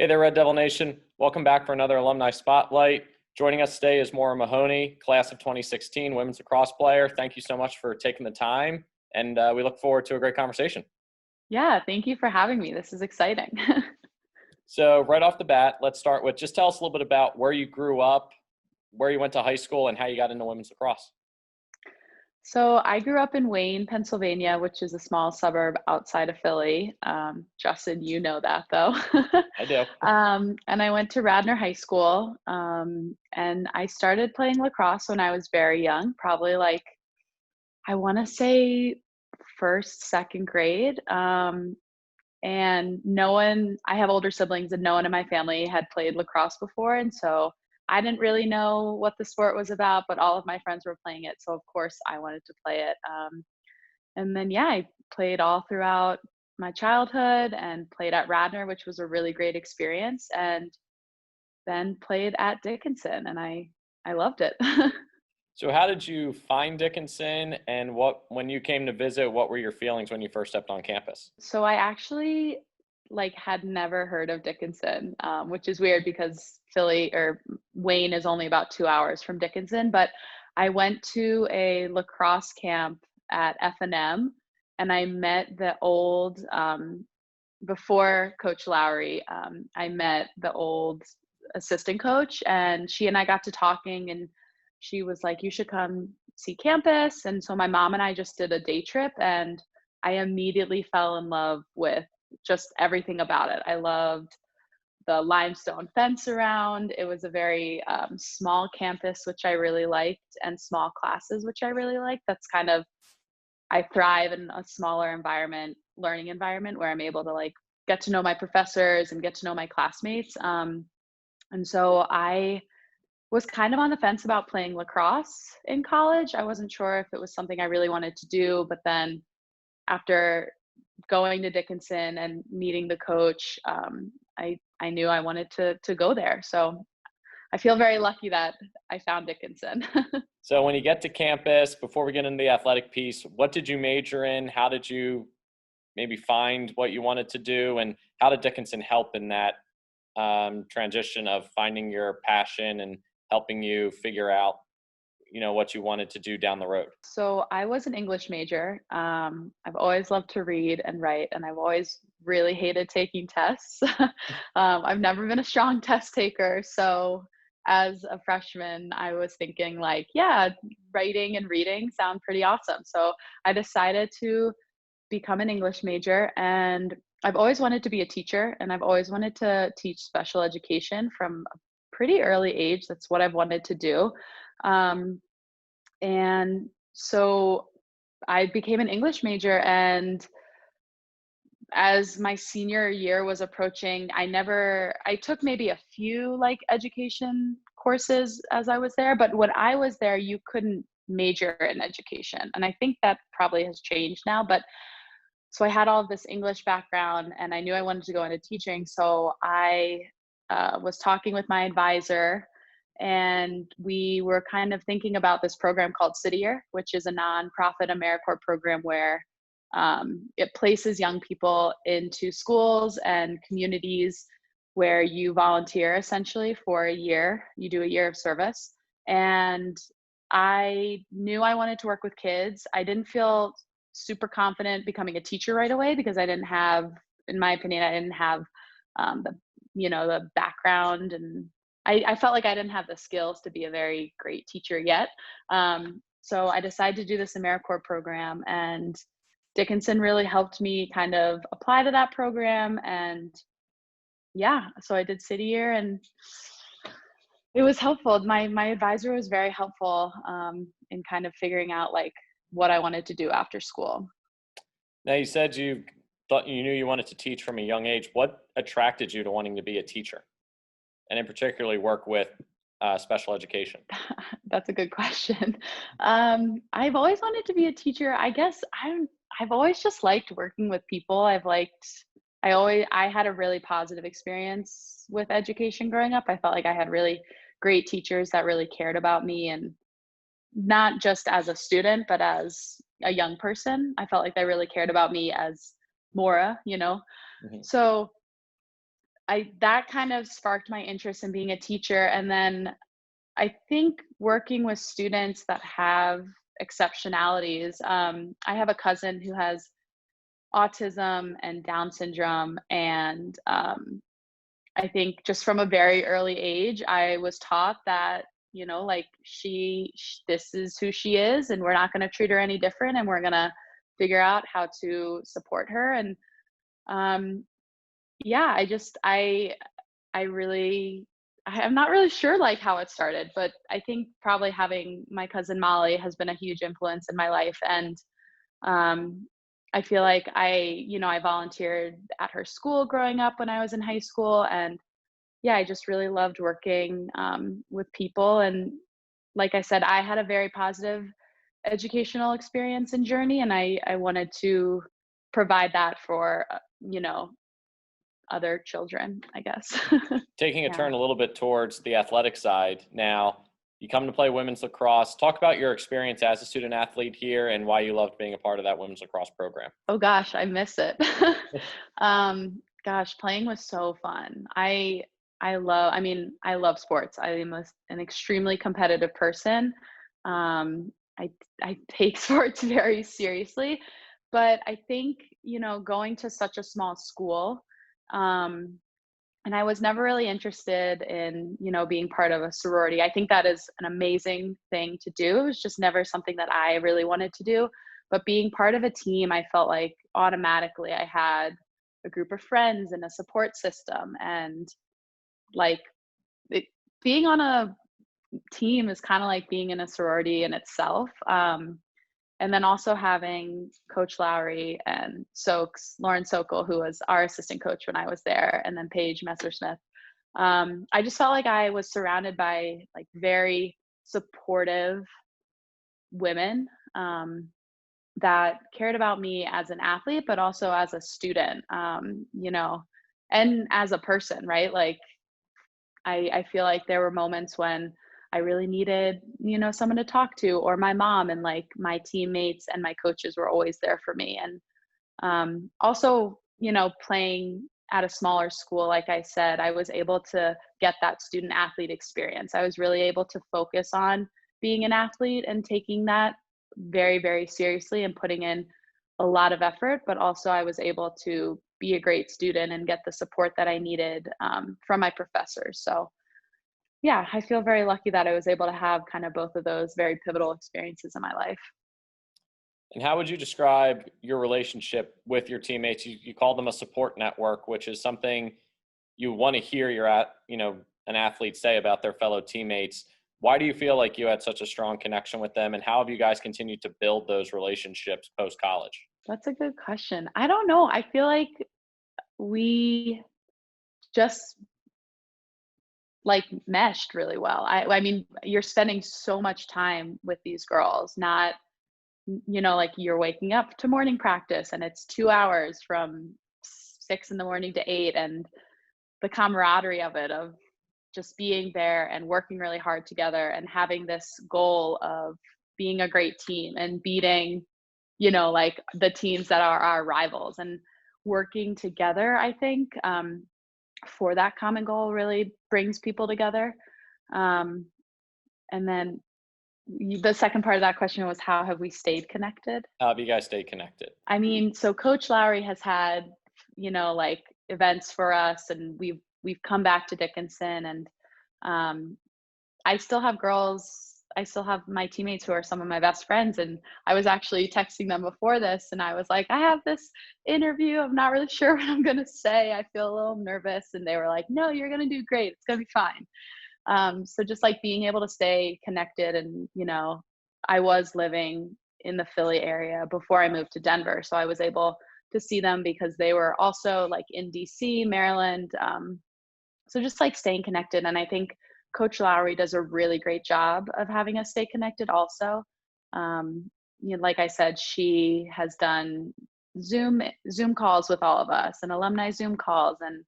Hey there, Red Devil Nation. Welcome back for another Alumni Spotlight. Joining us today is Moira Mahoney, class of 2016, women's lacrosse player. Thank you so much for taking the time, and we look forward to a great conversation. Yeah, thank you for having me. This is exciting. So right off the bat, let's start with just tell us a little bit about where you grew up, where you went to high school, and how you got into women's lacrosse. So I grew up in Wayne, Pennsylvania, which is a small suburb outside of Philly. Justin, you know that though. I do. And I went to Radnor High School, and I started playing lacrosse when I was very young, probably like, I want to say first, second grade. And I have older siblings and no one in my family had played lacrosse before. And so I didn't really know what the sport was about, but all of my friends were playing it. So of course I wanted to play it. And then, yeah, I played all throughout my childhood and played at Radnor, which was a really great experience. And then played at Dickinson and I loved it. So how did you find Dickinson, and when you came to visit, what were your feelings when you first stepped on campus? So I actually had never heard of Dickinson, which is weird because Philly or Wayne is only about 2 hours from Dickinson. But I went to a lacrosse camp at F&M, and I met the old before Coach Lowry. I met the old assistant coach, and she and I got to talking, and she was like, "You should come see campus." And so my mom and I just did a day trip, and I immediately fell in love with just everything about it. I loved the limestone fence around. It was a very small campus, which I really liked, and small classes, which I really liked. That's kind of, I thrive in a smaller environment, learning environment, where I'm able to get to know my professors and get to know my classmates. And so I was kind of on the fence about playing lacrosse in college. I wasn't sure if it was something I really wanted to do, but then after going to Dickinson and meeting the coach, I knew I wanted to go there. So I feel very lucky that I found Dickinson. So when you get to campus, before we get into the athletic piece, what did you major in? How did you maybe find what you wanted to do? And how did Dickinson help in that transition of finding your passion and helping you figure out, what you wanted to do down the road? So I was an English major. I've always loved to read and write, and I've always really hated taking tests. I've never been a strong test taker. So as a freshman, I was thinking yeah, writing and reading sound pretty awesome. So I decided to become an English major, and I've always wanted to be a teacher, and I've always wanted to teach special education from a pretty early age. That's what I've wanted to do. And so I became an English major, and as my senior year was approaching, I took maybe a few education courses as I was there, but when I was there, you couldn't major in education. And I think that probably has changed now, but so I had all of this English background and I knew I wanted to go into teaching. So I was talking with my advisor, and we were kind of thinking about this program called City Year, which is a nonprofit AmeriCorps program where it places young people into schools and communities where you volunteer essentially for a year. You do a year of service. And I knew I wanted to work with kids. I didn't feel super confident becoming a teacher right away because I didn't have, in my opinion, I didn't have the background, and I felt like I didn't have the skills to be a very great teacher yet. So I decided to do this AmeriCorps program, and Dickinson really helped me kind of apply to that program. And yeah, so I did City Year, and it was helpful. My advisor was very helpful in kind of figuring out what I wanted to do after school. Now, you said you thought you knew you wanted to teach from a young age. What attracted you to wanting to be a teacher, and in particularly work with special education? That's a good question. I've always wanted to be a teacher. I guess I've always just liked working with people. I had a really positive experience with education growing up. I felt like I had really great teachers that really cared about me, and not just as a student, but as a young person. I felt like they really cared about me as Maura. Mhm. So that kind of sparked my interest in being a teacher. And then I think working with students that have exceptionalities. I have a cousin who has autism and Down syndrome, and I think just from a very early age, I was taught that, like this is who she is, and we're not going to treat her any different, and we're going to figure out how to support her. And um, yeah, I really, I'm not really sure like how it started, but I think probably having my cousin Molly has been a huge influence in my life. And um, I feel like I volunteered at her school growing up when I was in high school. And yeah, I just really loved working with people. And like I said, I had a very positive educational experience and journey, and I wanted to provide that for, other children, I guess. Taking a Yeah. turn a little bit towards the athletic side now, you come to play women's lacrosse. Talk about your experience as a student athlete here and why you loved being a part of that women's lacrosse program. Oh gosh, I miss it. Gosh, playing was so fun. I love sports. I am an extremely competitive person. I take sports very seriously, but I think, going to such a small school, um, and I was never really interested in, being part of a sorority. I think that is an amazing thing to do. It was just never something that I really wanted to do. But being part of a team, I felt like automatically I had a group of friends and a support system. And like it, being on a team is kind of like being in a sorority in itself. And then also having Coach Lowry and Lauren Sokol, who was our assistant coach when I was there, and then Paige Messersmith. I just felt like I was surrounded by like very supportive women, that cared about me as an athlete, but also as a student, and as a person, right? Like I feel like there were moments when I really needed, someone to talk to, or my mom, and like my teammates and my coaches were always there for me. And also, playing at a smaller school, like I said, I was able to get that student athlete experience. I was really able to focus on being an athlete and taking that very, very seriously and putting in a lot of effort, but also I was able to be a great student and get the support that I needed, from my professors. So, yeah, I feel very lucky that I was able to have kind of both of those very pivotal experiences in my life. And how would you describe your relationship with your teammates? You call them a support network, which is something you want to hear an athlete say about their fellow teammates. Why do you feel like you had such a strong connection with them, and how have you guys continued to build those relationships post college? That's a good question. I don't know. I feel like we just like meshed really well. I mean, you're spending so much time with these girls, not, like you're waking up to morning practice and it's 2 hours from 6 in the morning to 8, and the camaraderie of it, of just being there and working really hard together and having this goal of being a great team and beating, like the teams that are our rivals, and working together, I think, for that common goal really brings people together. Um, and then the second part of that question was, how have we stayed connected? How have you guys stayed connected? I mean, so Coach Lowry has had, like events for us, and we've come back to Dickinson, and um, I still have my teammates who are some of my best friends. And I was actually texting them before this, and I was like, I have this interview. I'm not really sure what I'm going to say. I feel a little nervous. And they were like, no, you're going to do great. It's going to be fine. So just like being able to stay connected. And, I was living in the Philly area before I moved to Denver. So I was able to see them because they were also like in DC, Maryland. So just like staying connected. And I think Coach Lowry does a really great job of having us stay connected also. Like I said, she has done Zoom calls with all of us, and alumni Zoom calls. And,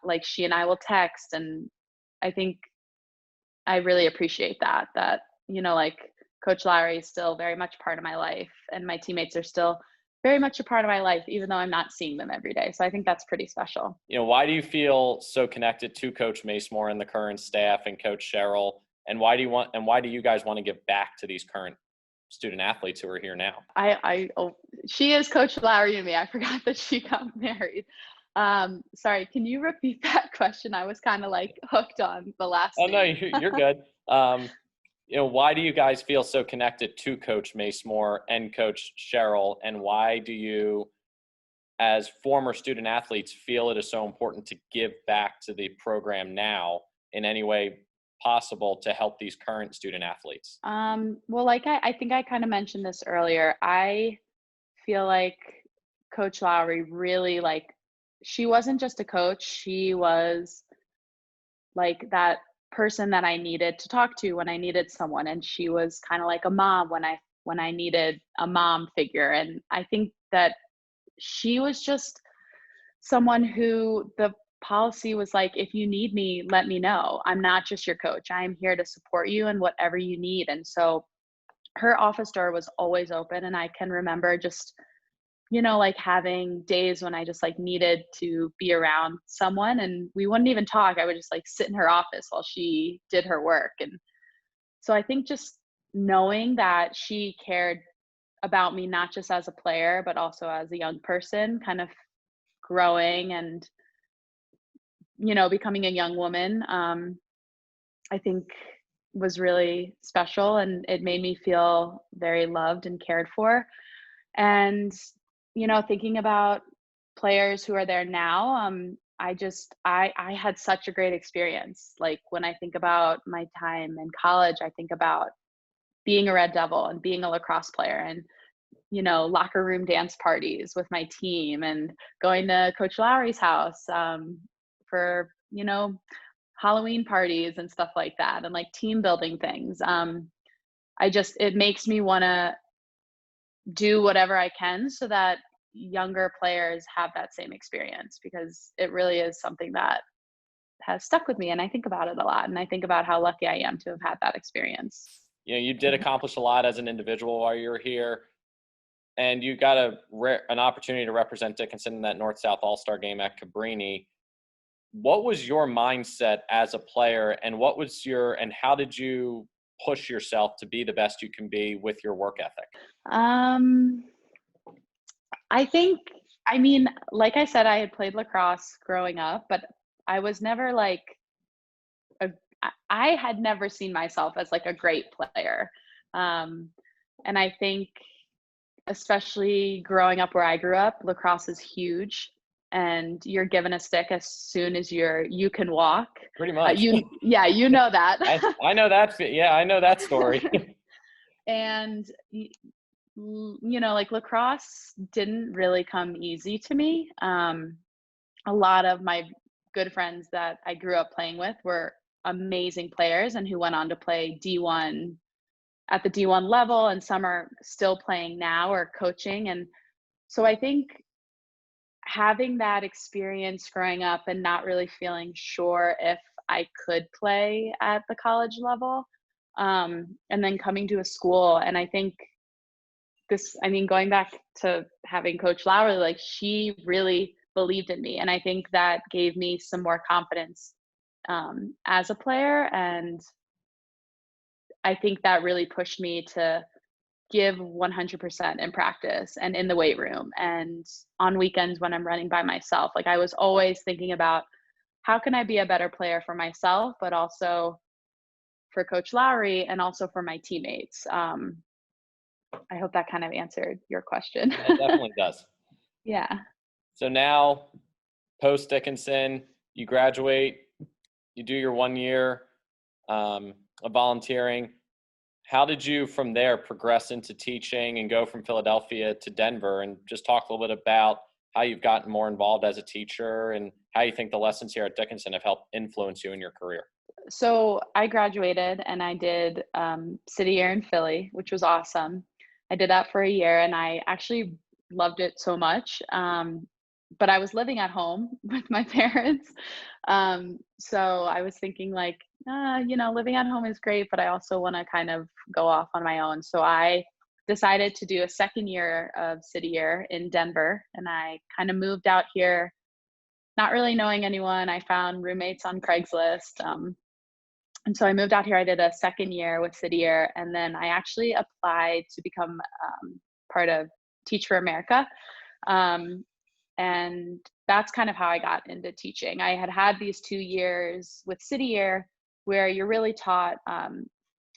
like she and I will text. And I think I really appreciate that, like Coach Lowry is still very much part of my life, and my teammates are still very much a part of my life, even though I'm not seeing them every day. So I think that's pretty special. Why do you feel so connected to Coach Masimore and the current staff and Coach Cheryl? And why do you guys want to give back to these current student athletes who are here now? She is Coach Lowry to me. I forgot that she got married. Sorry, can you repeat that question? I was kind of like hooked on the last Oh, no, name. you're good. Why do you guys feel so connected to Coach Masimore and Coach Cheryl? And why do you, as former student athletes, feel it is so important to give back to the program now in any way possible to help these current student athletes? Well, like I think I kind of mentioned this earlier. I feel like Coach Lowry really, like, she wasn't just a coach. She was like that person that I needed to talk to when I needed someone. And she was kind of like a mom when I needed a mom figure. And I think that she was just someone who the policy was like, if you need me, let me know. I'm not just your coach. I'm here to support you in whatever you need. And so her office door was always open. And I can remember just, like having days when I just like needed to be around someone and we wouldn't even talk. I would just like sit in her office while she did her work. And so I think just knowing that she cared about me, not just as a player, but also as a young person, kind of growing and, becoming a young woman, I think was really special, and it made me feel very loved and cared for. And, thinking about players who are there now, I had such a great experience. Like when I think about my time in college, I think about being a Red Devil and being a lacrosse player and, locker room dance parties with my team and going to Coach Lowry's house for, Halloween parties and stuff like that, and like team building things. It makes me want to do whatever I can so that younger players have that same experience, because it really is something that has stuck with me. And I think about it a lot. And I think about how lucky I am to have had that experience. You did accomplish a lot as an individual while you were here, and you got an opportunity to represent Dickinson in that North-South All-Star game at Cabrini. What was your mindset as a player, and how did you push yourself to be the best you can be with your work ethic? Like I said, I had played lacrosse growing up, but I was never like I had never seen myself as like a great player. And I think, especially growing up where I grew up, lacrosse is huge, and you're given a stick as soon as you can walk. Pretty much. You know that. I know that. Yeah, I know that story. And like lacrosse didn't really come easy to me. A lot of my good friends that I grew up playing with were amazing players and who went on to play D1 at the D1 level, and some are still playing now or coaching. And so I think having that experience growing up and not really feeling sure if I could play at the college level, and then coming to a school, and I think going back to having Coach Lowry, like she really believed in me. And I think that gave me some more confidence as a player. And I think that really pushed me to give 100% in practice and in the weight room and on weekends when I'm running by myself. Like I was always thinking about how can I be a better player for myself, but also for Coach Lowry and also for my teammates. I hope that kind of answered your question. It definitely does. Yeah. So now, post Dickinson, you graduate, you do your 1 year of volunteering. How did you from there progress into teaching and go from Philadelphia to Denver? And just talk a little bit about how you've gotten more involved as a teacher and how you think the lessons here at Dickinson have helped influence you in your career. So I graduated and I did City Year in Philly, which was awesome. I did that for a year and I actually loved it so much. But I was living at home with my parents. So I was thinking like, living at home is great, but I also want to kind of go off on my own. So I decided to do a second year of city year in Denver. And I kind of moved out here, not really knowing anyone. I found roommates on Craigslist. And so I moved out here. I did a second year with city year. And then I actually applied to become part of Teach for America. And that's kind of how I got into teaching. I had these 2 years with city year where you're really taught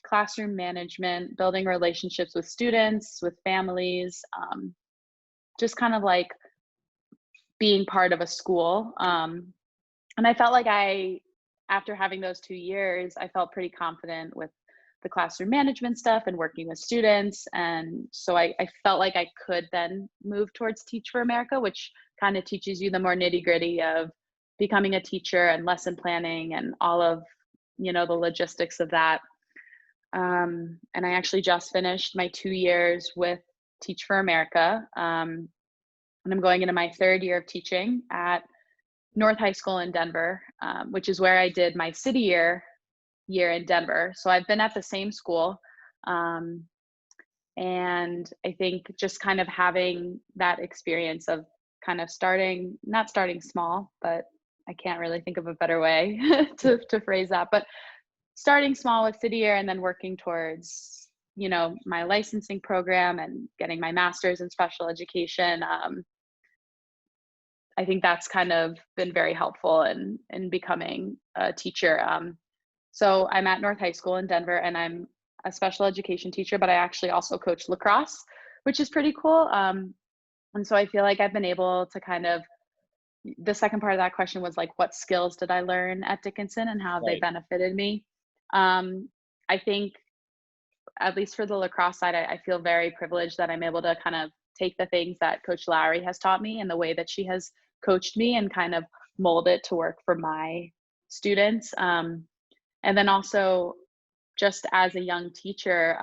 classroom management, building relationships with students, with families, just kind of like being part of a school. And I felt like after having those 2 years, I felt pretty confident with the classroom management stuff and working with students. And so I felt like I could then move towards Teach for America, which kind of teaches you the more nitty gritty of becoming a teacher and lesson planning and all of, the logistics of that. And I actually just finished my 2 years with Teach for America. And I'm going into my 3rd year of teaching at North High School in Denver, which is where I did my city year in Denver. So I've been at the same school. And I think just kind of having that experience of kind of not starting small, but I can't really think of a better way to phrase that, but starting small with city year and then working towards, my licensing program and getting my master's in special education. I think that's kind of been very helpful in becoming a teacher. So I'm at North High School in Denver, and I'm a special education teacher, but I actually also coach lacrosse, which is pretty cool. And so I feel like I've been able to kind of, the second part of that question was like, what skills did I learn at Dickinson and how have they benefited me? I think, at least for the lacrosse side, I feel very privileged that I'm able to kind of take the things that Coach Lowry has taught me and the way that she has coached me and kind of mold it to work for my students. And then also just as a young teacher,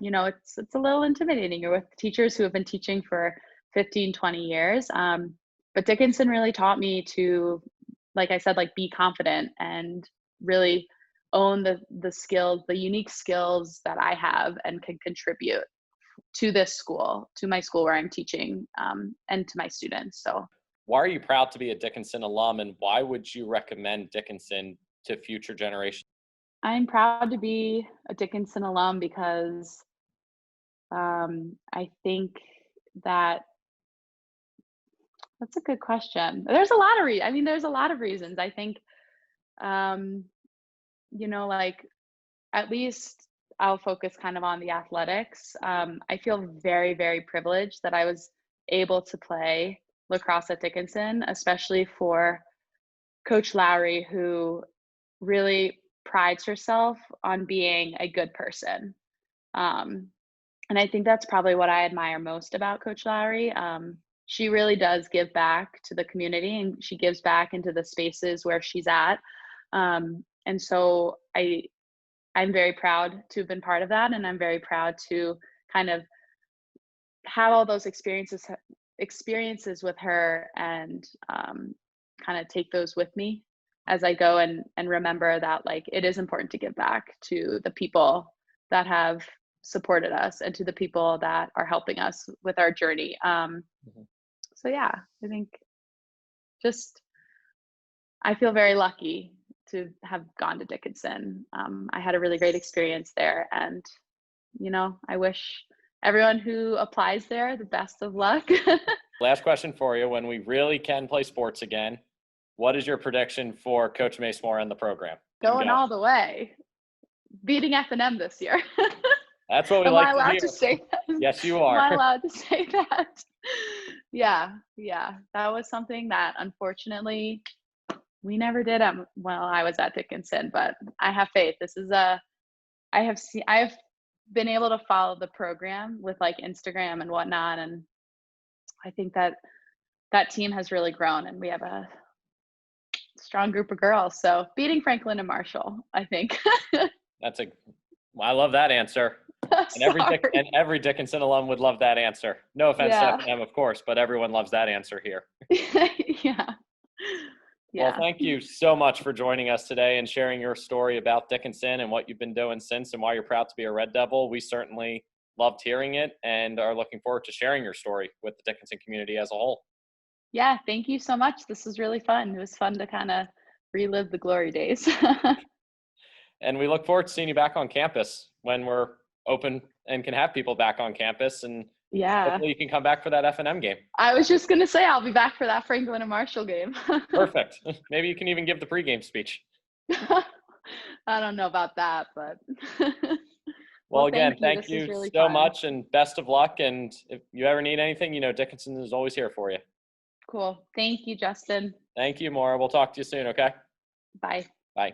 it's a little intimidating. You're with teachers who have been teaching for 15, 20 years. But Dickinson really taught me to, like I said, like be confident and really own the skills, the unique skills that I have and can contribute to this school, to my school where I'm teaching, and to my students. So why are you proud to be a Dickinson alum, and why would you recommend Dickinson to future generations? I'm proud to be a Dickinson alum because I think that's a good question. There's a lot of there's a lot of reasons. I think, like at least I'll focus kind of on the athletics. I feel very, very privileged that I was able to play lacrosse at Dickinson, especially for Coach Lowry, who really prides herself on being a good person. And I think that's probably what I admire most about Coach Lowry. She really does give back to the community, and she gives back into the spaces where she's at. And so I'm very proud to have been part of that. And I'm very proud to kind of have all those experiences with her and kind of take those with me as I go and remember that like it is important to give back to the people that have supported us and to the people that are helping us with our journey. So yeah, I think I feel very lucky to have gone to Dickinson. I had a really great experience there, and I wish everyone who applies there the best of luck. Last question for you. When we really can play sports again, what is your prediction for Coach Masimore and the program? Going all the way. Beating F&M this year. That's what we Am like I allowed to hear. to say that? Yes, you are. Am I allowed to say that? Yeah. That was something that unfortunately we never did while I was at Dickinson, but I have faith. I've been able to follow the program with like Instagram and whatnot, and I think that team has really grown, and we have a strong group of girls. So beating Franklin and Marshall, I think. I love that answer. And every Dickinson alum would love that answer. No offense to F&M, of course, but everyone loves that answer here. Yeah. Well, thank you so much for joining us today and sharing your story about Dickinson and what you've been doing since and why you're proud to be a Red Devil. We certainly loved hearing it and are looking forward to sharing your story with the Dickinson community as a whole. Yeah, thank you so much. This was really fun. It was fun to kind of relive the glory days. And we look forward to seeing you back on campus when we're open and can have people back on campus. And Yeah. hopefully you can come back for that F&M game. I was just going to say, I'll be back for that Franklin and Marshall game. Perfect. Maybe you can even give the pregame speech. I don't know about that, but. Well, again, thank This was you really so fun. much and best of luck. And if you ever need anything, Dickinson is always here for you. Cool. Thank you, Justin. Thank you, Maura. We'll talk to you soon, okay? Bye. Bye.